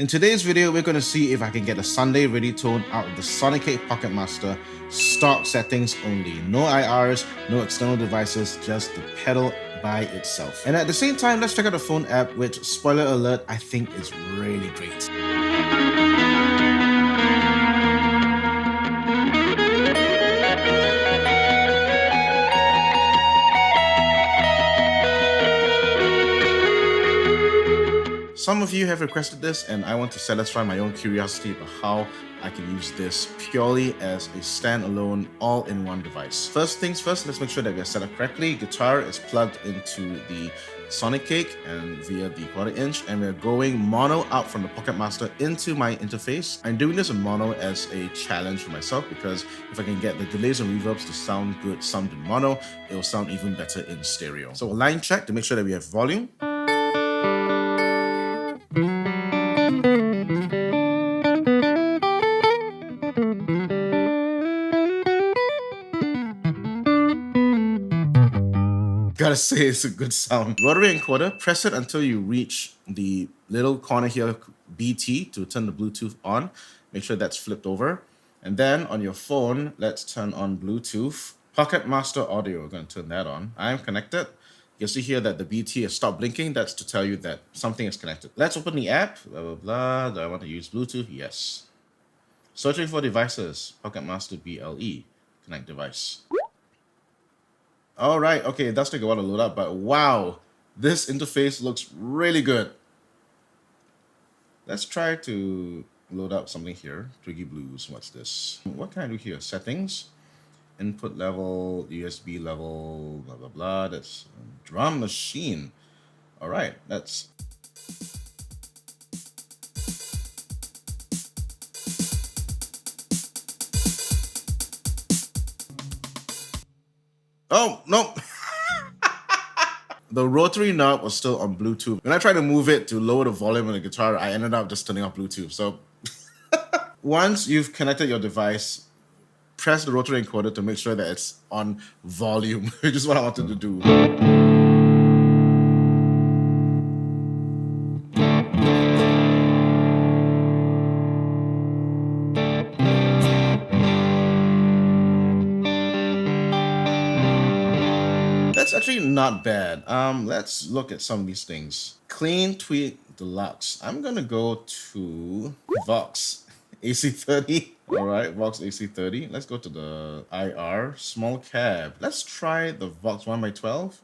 In today's video, we're going to see if I can get a Sunday ready tone out of the Sonicake Pocket Master, stock settings only. No IRs, no external devices, just the pedal by itself. And at the same time, let's check out the phone app, which, spoiler alert, I think is really great. Some of you have requested this, and I want to satisfy my own curiosity about how I can use this purely as a standalone, all-in-one device. First things first, let's make sure that we are set up correctly. Guitar is plugged into the Sonicake and via the 1/4 inch, and we're going mono out from the Pocket Master into my interface. I'm doing this in mono as a challenge for myself because if I can get the delays and reverbs to sound good summed in mono, it will sound even better in stereo. So a line check to make sure that we have volume. Gotta say, it's a good sound. Rotary encoder, press it until you reach the little corner here, BT, to turn the Bluetooth on. Make sure that's flipped over. And then on your phone, let's turn on Bluetooth. Pocket Master Audio, we're gonna turn that on. I'm connected. You'll see here that the BT has stopped blinking. That's to tell you that something is connected. Let's open the app, blah, blah, blah. Do I want to use Bluetooth? Yes. Searching for devices, Pocket Master BLE, connect device. All right, okay, it does take a while to load up, but wow, this interface looks really good. Let's try to load up something here. Twiggy Blues, what's this? What can I do here? Settings, input level, USB level, blah, blah, blah. That's drum machine. All right, that's... Oh, no. The rotary knob was still on Bluetooth. When I tried to move it to lower the volume on the guitar, I ended up just turning off Bluetooth. So once you've connected your device, press the rotary encoder to make sure that it's on volume, which is what I wanted to do. That's actually not bad. Let's look at some of these things. Clean Tweak Deluxe. I'm gonna go to Vox AC30. All right, Vox AC30. Let's go to the IR small cab. Let's try the Vox 1x12.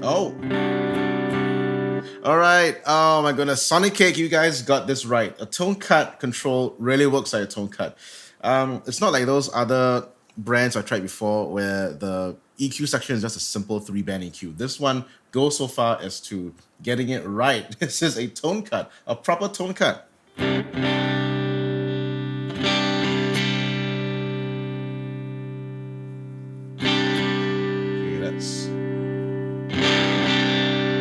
Oh. All right. Oh my goodness. Sonicake, you guys got this right. A tone cut control really works like a tone cut. It's not like those other brands I tried before where the EQ section is just a simple 3-band EQ. This one goes so far as to getting it right. This is a tone cut, a proper tone cut. Okay, let's...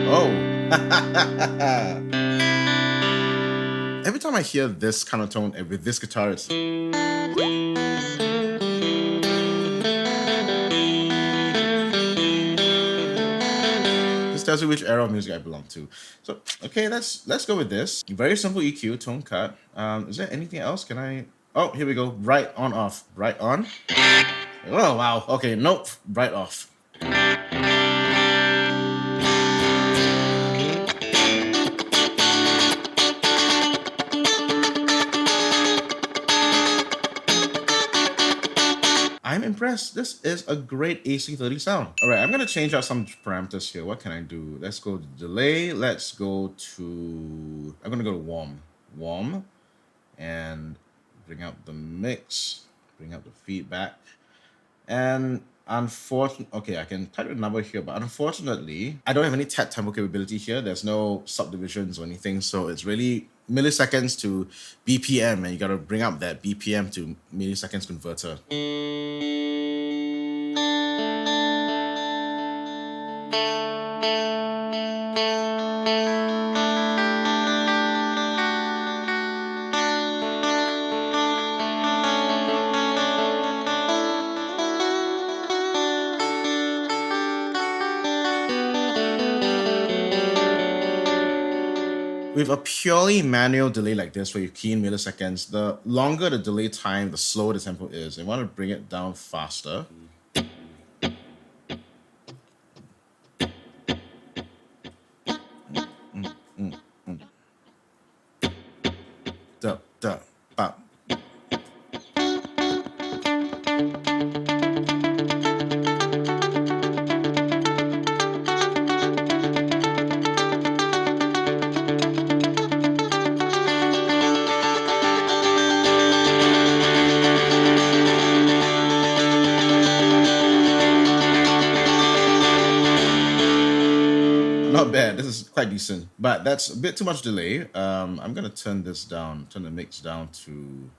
Oh. Every time I hear this kind of tone with this guitar, it's... This tells you which era of music I belong to. So, okay, let's go with this. Very simple EQ, tone cut. Is there anything else? Can I... Oh, here we go. Right on, off. Right on. Oh, wow. Okay, nope. Right off. I'm impressed. This is a great AC30 sound. All right, I'm gonna change out some parameters here. What can I do? Let's go to delay. Let's go to, I'm gonna go to warm, and bring out the mix, bring out the feedback. And unfortunately, okay, I can type a number here, but unfortunately, I don't have any tap tempo capability here. There's no subdivisions or anything, so it's really milliseconds to BPM, and you gotta bring up that BPM to milliseconds converter. With a purely manual delay like this, where you key in milliseconds, the longer the delay time, the slower the tempo is. I want to bring it down faster. Da, da, ba. Not bad. This is quite decent, but that's a bit too much delay. I'm gonna turn this down, turn the mix down to.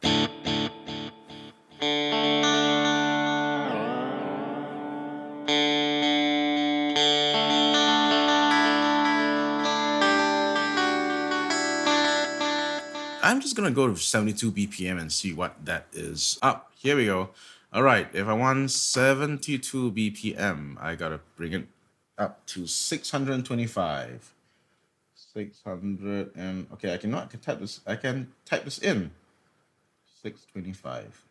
I'm just gonna go to 72 BPM and see what that is. Up, here we go. All right, if I want 72 BPM, I gotta bring it up to 625. 600 and okay, I can type this. I can type this in. 625.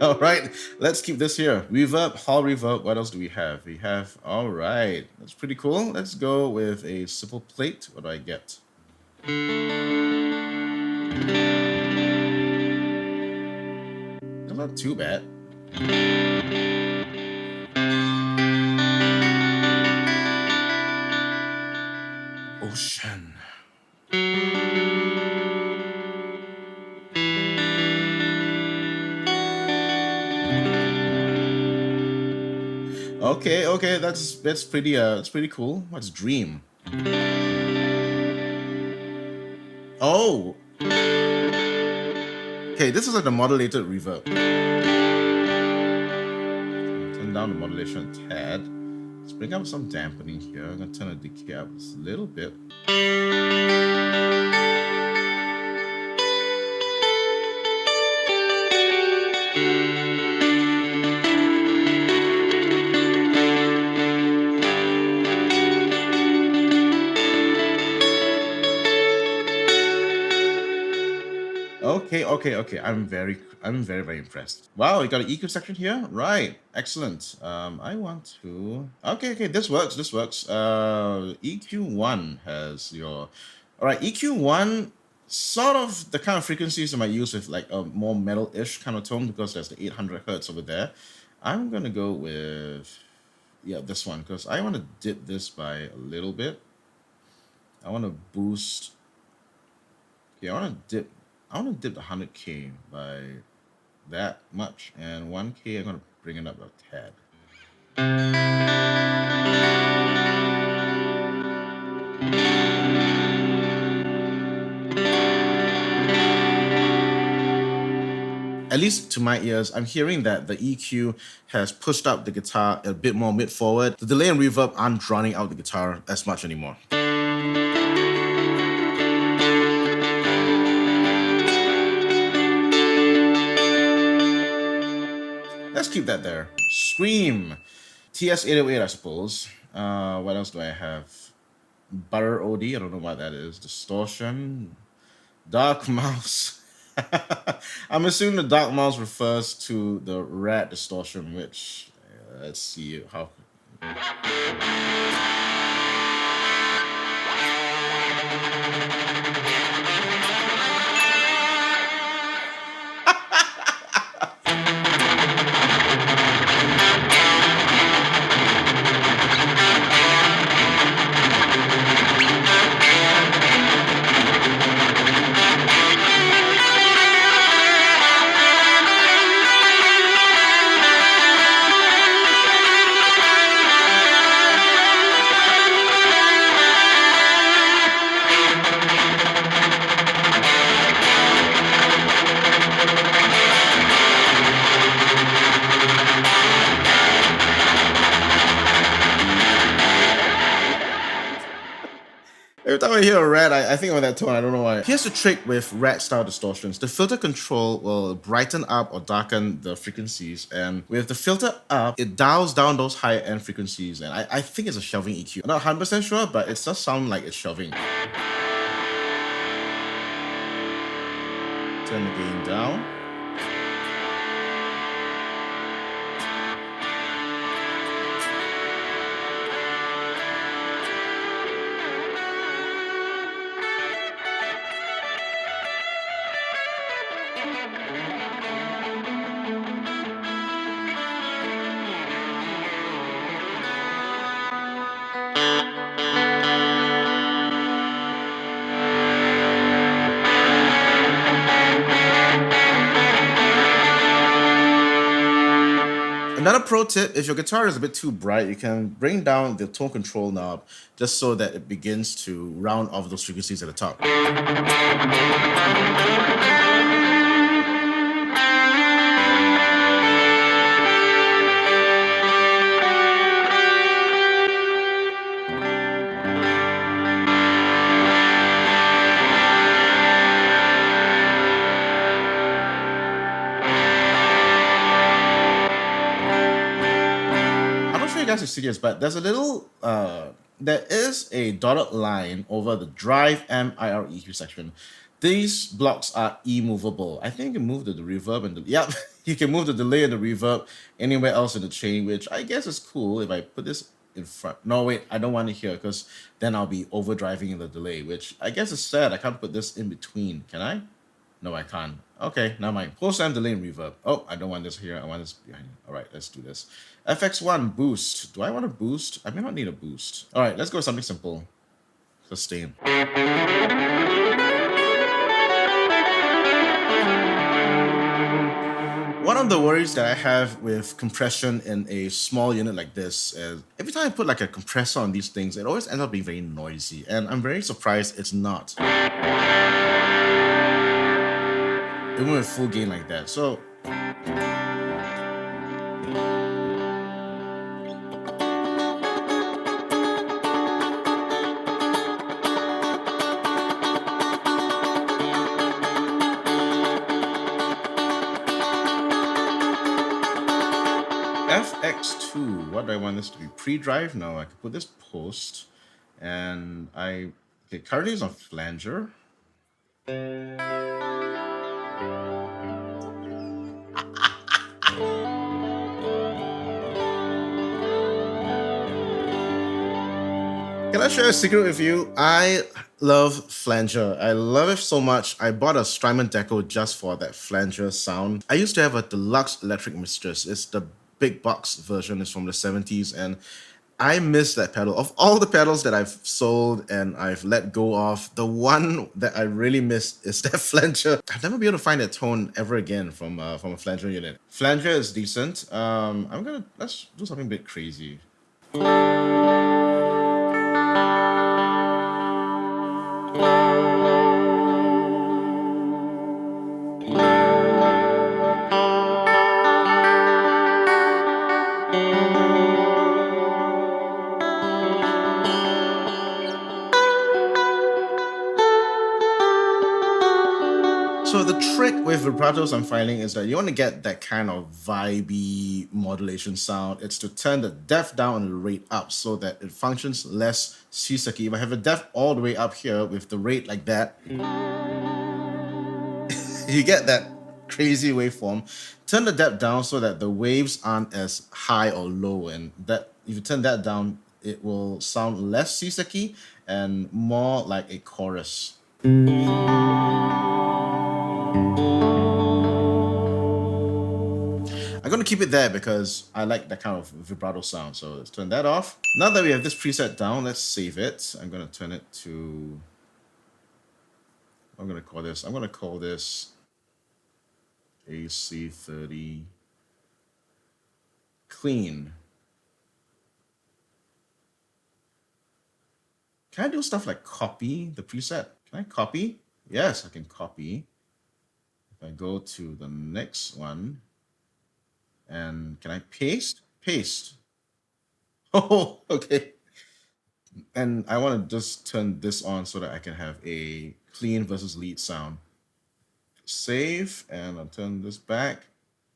All right, let's keep this here. Reverb, hall reverb. What else do we have? We have, all right, that's pretty cool. Let's go with a simple plate. What do I get? That's not too bad. Ocean. Okay, that's pretty cool. What's dream? Oh. Okay, this is like the modulated reverb. Turn down the modulation a tad. Let's bring up some dampening here. I'm gonna turn the decay up just a little bit. Okay. I'm very impressed. Wow, you got an EQ section here? Right. Excellent. I want to. Okay. This works. EQ1 has your. All right. EQ1, sort of the kind of frequencies I might use with like a more metal-ish kind of tone because there's the 800 hertz over there. I'm gonna go with this one because I want to dip this by a little bit. I want to boost. Yeah, I want to dip the 100K by that much, and 1K I'm gonna bring it up a tad. At least to my ears, I'm hearing that the EQ has pushed up the guitar a bit more mid-forward. The delay and reverb aren't drowning out the guitar as much anymore. Let's keep that there. Scream. TS-808, I suppose. What else do I have? Butter OD, I don't know what that is. Distortion. Dark mouse. I'm assuming the dark mouse refers to the rat distortion, which let's see how. Every time I hear a rat, I think of that tone. I don't know why. Here's the trick with rat style distortions. The filter control will brighten up or darken the frequencies, and with the filter up, it dials down those higher end frequencies. And I think it's a shelving EQ. I'm not 100% sure, but it does sound like it's shelving. Turn the gain down. Another pro tip, if your guitar is a bit too bright, you can bring down the tone control knob just so that it begins to round off those frequencies at the top. I'm not sure you guys can see this, but there's a little, there is a dotted line over the drive M IR EQ section. These blocks are E-movable. I think you can move the reverb and yep, you can move the delay and the reverb anywhere else in the chain, which I guess is cool if I put this in front. No, wait, I don't want it here because then I'll be overdriving the delay, which I guess is sad. I can't put this in between. Can I? No, I can't. Okay, never mind. Pulse and delay and reverb. Oh, I don't want this here. I want this behind. All right, let's do this. FX1 boost. Do I want a boost? I may not need a boost. All right, let's go with something simple. Sustain. One of the worries that I have with compression in a small unit like this is every time I put like a compressor on these things, it always ends up being very noisy. And I'm very surprised it's not. Even with full gain like that. So FX2, what do I want this to be? Pre-drive? No, I could put this post. And okay, currently it's on flanger. Can I share a secret with you? I love flanger. I love it so much. I bought a Strymon Deco just for that flanger sound. I used to have a deluxe electric mistress. It's the big box version. It's from the 70s, and I miss that pedal. Of all the pedals that I've sold and I've let go of, the one that I really miss is that flanger. I've never been able to find that tone ever again from a flanger unit. Flanger is decent. Let's do something a bit crazy. So the trick with vibratos I'm finding is that you want to get that kind of vibey modulation sound. It's to turn the depth down and the rate up so that it functions less C-sucky. If I have the depth all the way up here with the rate like that, you get that crazy waveform. Turn the depth down so that the waves aren't as high or low, and that if you turn that down, it will sound less C-sucky and more like a chorus. I'm going to keep it there because I like that kind of vibrato sound. So let's turn that off. Now that we have this preset down, let's save it. I'm going to turn it to... I'm going to call this AC30 clean. Can I do stuff like copy the preset? Can I copy? Yes, I can copy. If I go to the next one, and can I paste? Paste. Oh, okay. And I want to just turn this on so that I can have a clean versus lead sound. Save, and I'll turn this back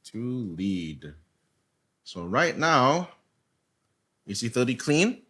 to lead. So right now, AC30 clean.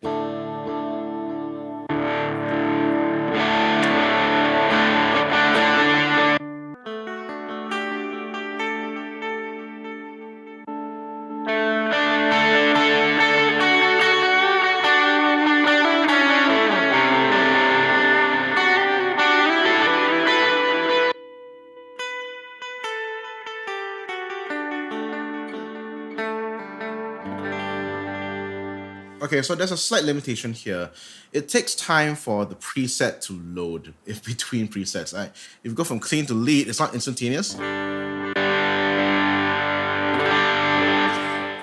Okay, so there's a slight limitation here. It takes time for the preset to load if between presets. If you go from clean to lead, it's not instantaneous.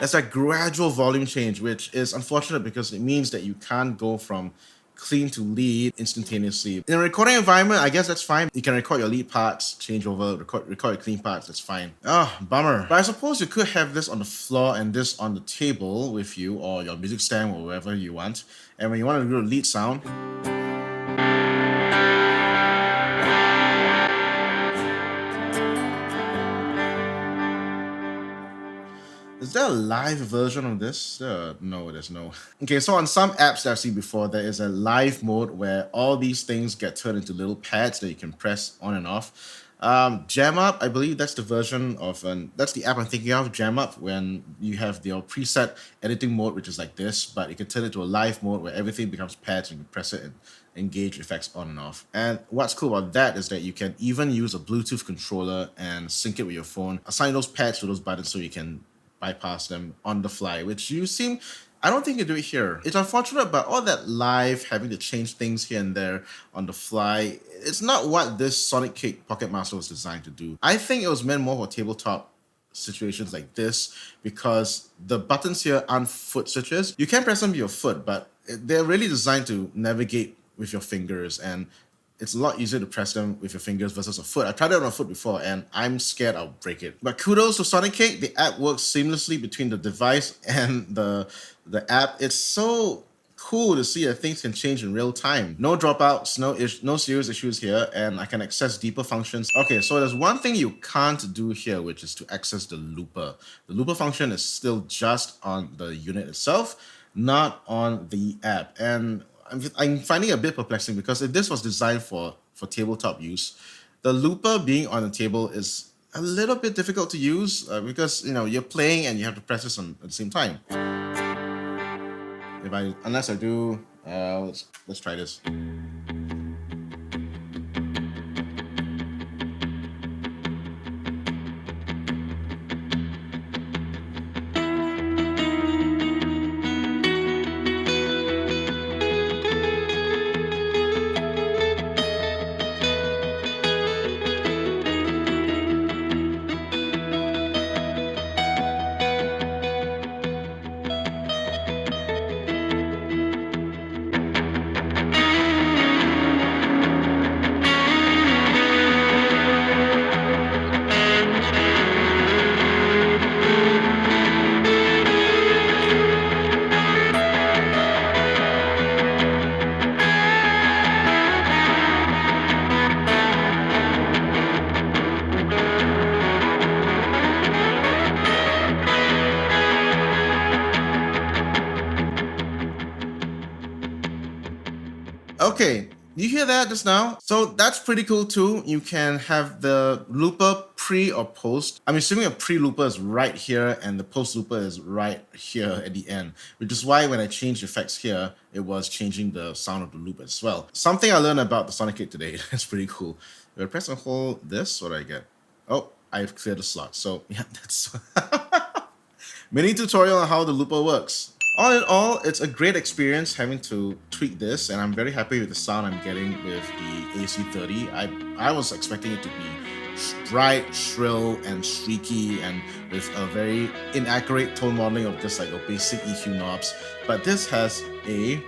That's a gradual volume change, which is unfortunate because it means that you can't go from clean to lead instantaneously. In a recording environment, I guess that's fine. You can record your lead parts, change over, record your clean parts, that's fine. Ah, bummer. But I suppose you could have this on the floor and this on the table with you, or your music stand, or wherever you want. And when you want to do a lead sound, is there a live version of this? No, there's no. Okay, so on some apps that I've seen before, there is a live mode where all these things get turned into little pads that you can press on and off. Jam Up, I believe that's the version of that's the app I'm thinking of, Jam Up, when you have your preset editing mode, which is like this, but you can turn it to a live mode where everything becomes pads and you can press it and engage effects on and off. And what's cool about that is that you can even use a Bluetooth controller and sync it with your phone, assign those pads to those buttons so you can bypass them on the fly, which I don't think you do it here. It's unfortunate, but all that live, having to change things here and there on the fly, it's not what this Sonicake Pocket Master was designed to do. I think it was meant more for tabletop situations like this because the buttons here aren't foot switches. You can press them with your foot, but they're really designed to navigate with your fingers, and it's a lot easier to press them with your fingers versus a foot. I tried it on a foot before and I'm scared I'll break it. But kudos to Sonicake, the app works seamlessly between the device and the app. It's so cool to see that things can change in real time. No dropouts, no serious issues here, and I can access deeper functions. Okay, so there's one thing you can't do here, which is to access the looper. The looper function is still just on the unit itself, not on the app. And I'm finding it a bit perplexing because if this was designed for tabletop use, the looper being on the table is a little bit difficult to use because you're playing and you have to press this at the same time. Unless I do, let's try this. Okay, you hear that just now? So that's pretty cool too. You can have the looper pre or post. I'm assuming a pre-looper is right here and the post-looper is right here at the end, which is why when I changed effects here, it was changing the sound of the loop as well. Something I learned about the Sonicake today. That's pretty cool. If I press and hold this, what do I get? Oh, I've cleared the slot. So yeah, that's mini tutorial on how the looper works. All in all, it's a great experience having to tweak this, and I'm very happy with the sound I'm getting with the AC30. I was expecting it to be bright, shrill, and streaky, and with a very inaccurate tone modeling of just like a basic EQ knobs. But this has a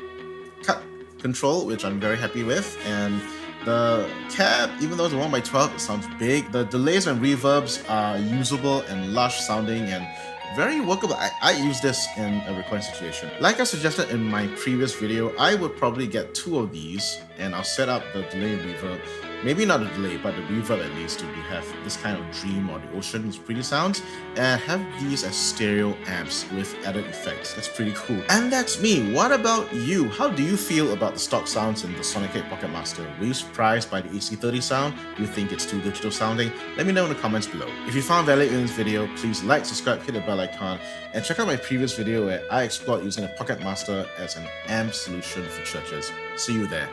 cut control, which I'm very happy with, and the cab, even though it's a 1x12, it sounds big. The delays and reverbs are usable and lush sounding, and very workable. I use this in a recording situation. Like I suggested in my previous video, I would probably get 2 of these and I'll set up the delay and reverb. Maybe not the delay, but the reverb at least to have this kind of dream or the ocean's pretty sounds, and have these as stereo amps with added effects. That's pretty cool. And that's me. What about you? How do you feel about the stock sounds in the Sonicake Pocket Master? Were you surprised by the AC30 sound? Do you think it's too digital sounding? Let me know in the comments below. If you found value in this video, please like, subscribe, hit the bell icon, and check out my previous video where I explored using a Pocket Master as an amp solution for churches. See you there.